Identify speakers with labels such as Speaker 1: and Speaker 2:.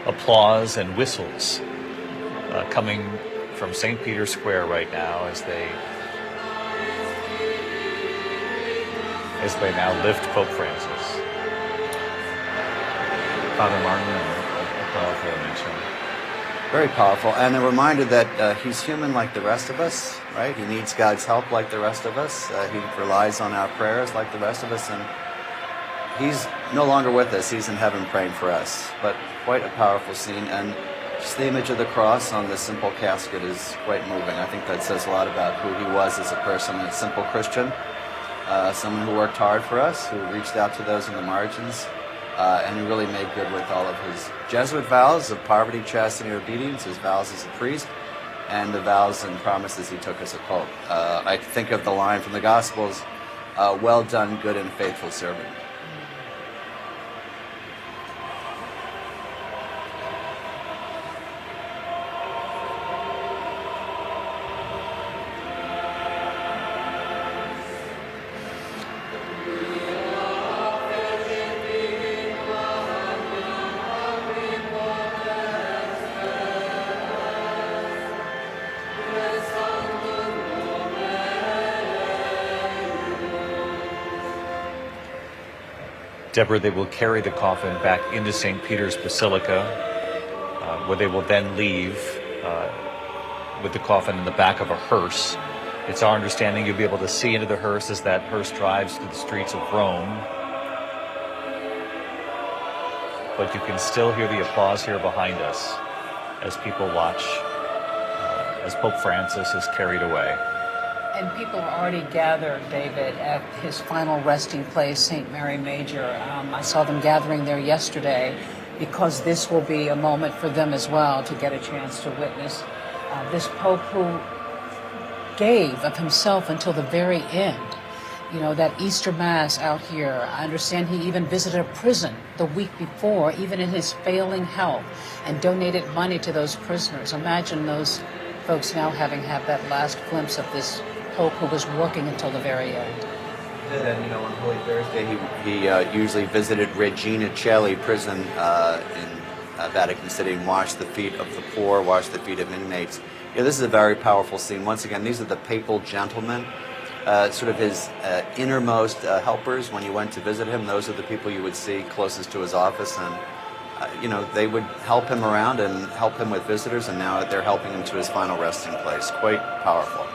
Speaker 1: applause and whistles coming from St. Peter's Square right now as they now lift Pope Francis. Father Martin, a powerful mention.
Speaker 2: Very powerful, and a reminder that he's human like the rest of us, right? He needs God's help like the rest of us. He relies on our prayers like the rest of us, and he's no longer with us. He's in heaven praying for us. But quite a powerful scene, and just the image of the cross on the simple casket is quite moving. I think that says a lot about who he was as a person, a simple Christian, someone who worked hard for us, who reached out to those in the margins, and who really made good with all of his Jesuit vows of poverty, chastity, and obedience, his vows as a priest, and the vows and promises he took as a pope. I think of the line from the Gospels, well done, good and faithful servant.
Speaker 1: Deborah, they will carry the coffin back into St. Peter's Basilica, where they will then leave with the coffin in the back of a hearse. It's our understanding you'll be able to see into the hearse as that hearse drives through the streets of Rome. But you can still hear the applause here behind us as people watch as Pope Francis is carried away.
Speaker 3: And people are already gathered, David, at his final resting place, St. Mary Major. I saw them gathering there yesterday because this will be a moment for them as well to get a chance to witness this Pope who gave of himself until the very end. You know, that Easter Mass out here, I understand he even visited a prison the week before, even in his failing health, and donated money to those prisoners. Imagine those folks now having had that last glimpse of this Pope who was working until the very end.
Speaker 2: And, you know, on Holy Thursday, he usually visited Regina Coeli prison in Vatican City and washed the feet of the poor, washed the feet of inmates. You know, this is a very powerful scene. Once again, these are the papal gentlemen, sort of his innermost helpers. When you went to visit him, those are the people you would see closest to his office, and you know, they would help him around and help him with visitors, and now they're helping him to his final resting place. Quite powerful.